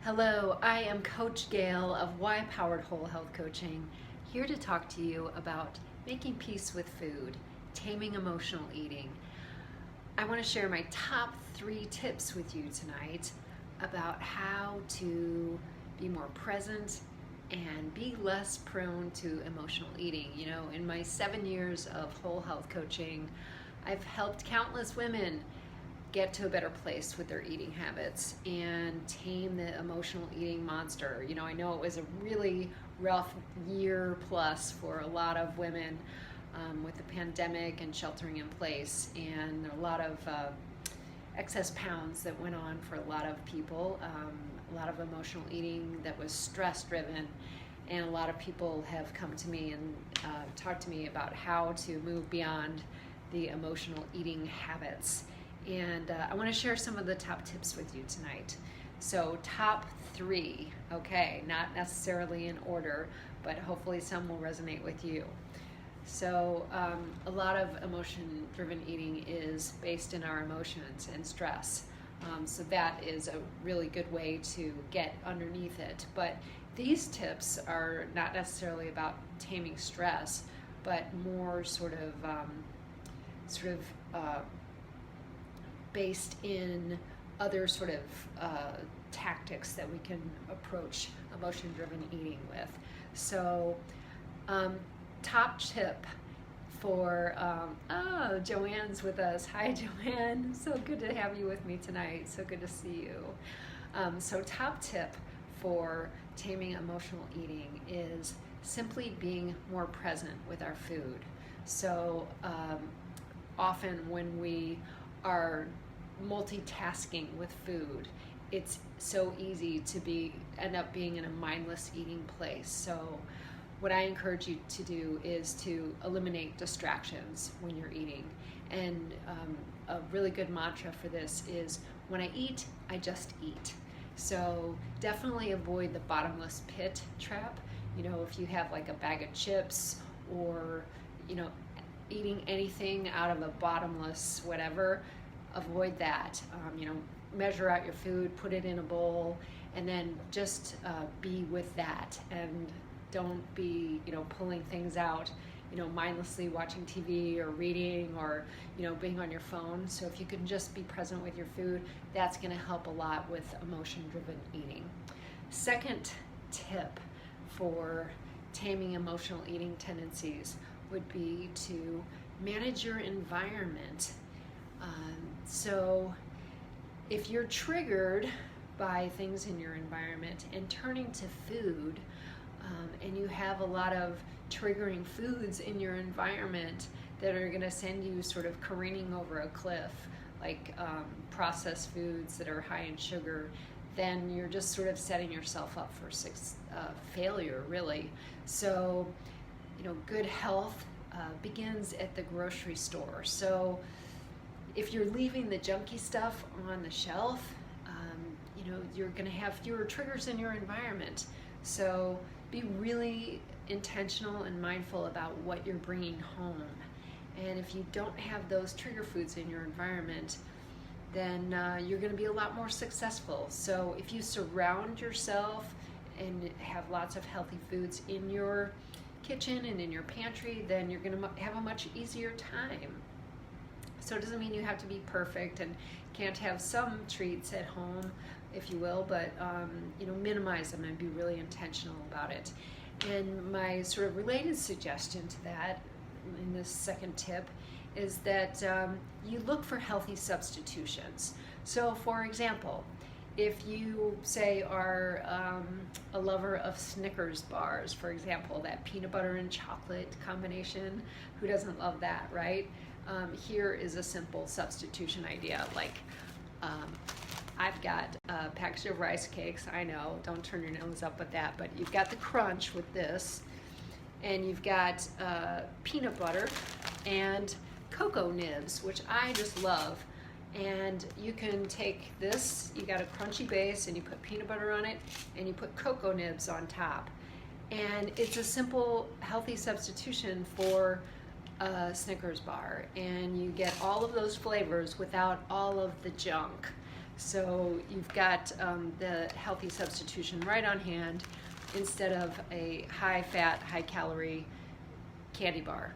Hello, I am Coach Gail of Y Powered Whole Health Coaching, here to talk to you about making peace with food, taming emotional eating. I want to share my top 3 tips with you tonight about how to be more present and be less prone to emotional eating. You know, in my 7 years of whole health coaching, I've helped countless women get to a better place with their eating habits and tame the emotional eating monster. You know, I know it was a really rough year plus for a lot of women with the pandemic and sheltering in place, and a lot of excess pounds that went on for a lot of people, a lot of emotional eating that was stress driven, and a lot of people have come to me and talked to me about how to move beyond the emotional eating habits. And I want to share some of the top tips with you tonight. So top 3, okay, not necessarily in order, but hopefully some will resonate with you. So a lot of emotion-driven eating is based in our emotions and stress. So that is a really good way to get underneath it. But these tips are not necessarily about taming stress, but more sort of based in other sort of tactics that we can approach emotion-driven eating with. So top tip for, Joanne's with us. Hi, Joanne. So good to have you with me tonight. So good to see you. So top tip for taming emotional eating is simply being more present with our food. So often when we are multitasking with food, it's so easy to end up being in a mindless eating place. So what I encourage you to do is to eliminate distractions when you're eating. And a really good mantra for this is, when I eat, I just eat. So definitely avoid the bottomless pit trap. You know, if you have like a bag of chips, or, you know, eating anything out of a bottomless whatever, avoid that. You know, measure out your food, put it in a bowl, and then just be with that, and don't be, you know, pulling things out, you know, mindlessly watching TV or reading, or, you know, being on your phone. So if you can just be present with your food, that's going to help a lot with emotion-driven eating. Second tip for taming emotional eating tendencies would be to manage your environment. So if you're triggered by things in your environment and turning to food, and you have a lot of triggering foods in your environment that are going to send you sort of careening over a cliff, like processed foods that are high in sugar, then you're just sort of setting yourself up for failure, really. So, you know, good health begins at the grocery store. So if you're leaving the junky stuff on the shelf, you know, you're going to have fewer triggers in your environment. So be really intentional and mindful about what you're bringing home. And if you don't have those trigger foods in your environment, then you're going to be a lot more successful. So if you surround yourself and have lots of healthy foods in your kitchen and in your pantry, then you're going to have a much easier time. So it doesn't mean you have to be perfect and can't have some treats at home, if you will, but you know, minimize them and be really intentional about it. And my sort of related suggestion to that, in this second tip, is that you look for healthy substitutions. So for example, if you say are a lover of Snickers bars, for example, that peanut butter and chocolate combination, who doesn't love that, right? Here is a simple substitution idea. Like, I've got a package of rice cakes. I know, don't turn your nose up at that, but you've got the crunch with this, and you've got peanut butter and cocoa nibs, which I just love. And you can take this, you got a crunchy base, and you put peanut butter on it, and you put cocoa nibs on top. And it's a simple, healthy substitution for a Snickers bar, and you get all of those flavors without all of the junk. So you've got the healthy substitution right on hand instead of a high-fat, high-calorie candy bar.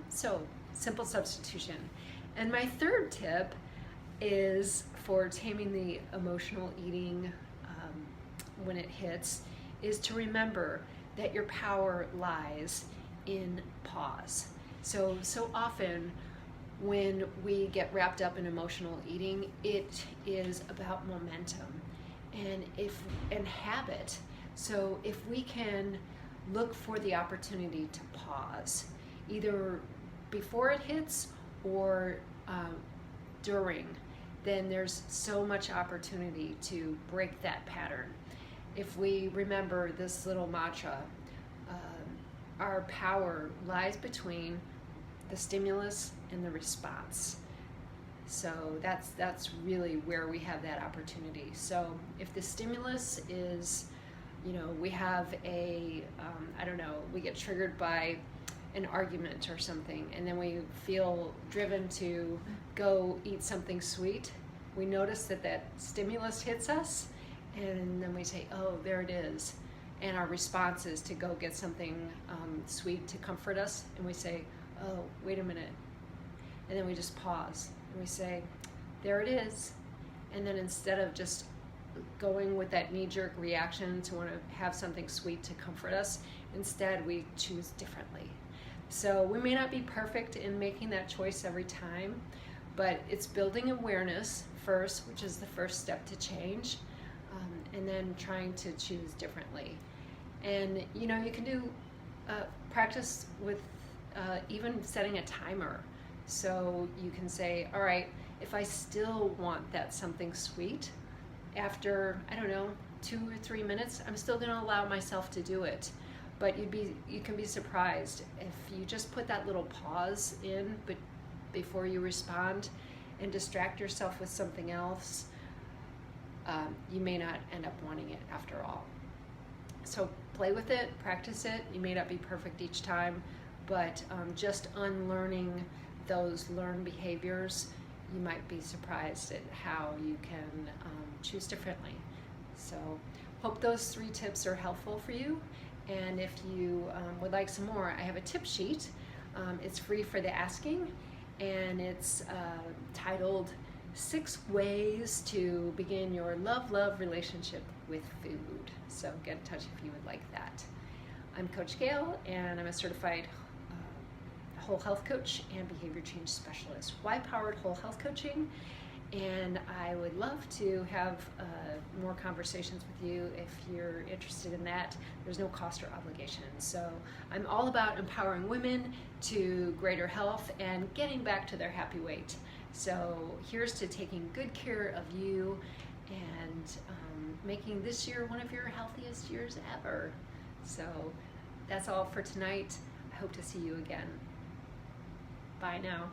So simple substitution. And my third tip is for taming the emotional eating when it hits, is to remember that your power lies in pause. So often when we get wrapped up in emotional eating, it is about momentum and habit. So if we can look for the opportunity to pause, either before it hits or during, then there's so much opportunity to break that pattern. If we remember this little mantra, our power lies between the stimulus and the response. So that's really where we have that opportunity. So if the stimulus is, we have a, we get triggered by an argument or something, and then we feel driven to go eat something sweet, we notice that stimulus hits us, and then we say, oh, there it is. And our response is to go get something sweet to comfort us, and we say, oh, wait a minute. And then we just pause, and we say, there it is. And then instead of just going with that knee-jerk reaction to want to have something sweet to comfort us, instead we choose differently. So we may not be perfect in making that choice every time, but it's building awareness first, which is the first step to change, and then trying to choose differently. And you can do practice with even setting a timer. So you can say, all right, if I still want that something sweet, after, 2 or 3 minutes, I'm still going to allow myself to do it. But you can be surprised if you just put that little pause in, but before you respond, and distract yourself with something else, you may not end up wanting it after all. So play with it, practice it. You may not be perfect each time, but just unlearning those learned behaviors, you might be surprised at how you can choose differently. So hope those 3 tips are helpful for you. And if you would like some more, I have a tip sheet. It's free for the asking, and it's titled 6 Ways to Begin Your Love Relationship with Food. So get in touch if you would like that. I'm Coach Gail, and I'm a certified whole health coach and behavior change specialist. Y-powered whole health coaching, and I would love to have more conversations with you if you're interested in that. There's no cost or obligation. So I'm all about empowering women to greater health and getting back to their happy weight. So here's to taking good care of you and making this year one of your healthiest years ever. So that's all for tonight. I hope to see you again. Bye now.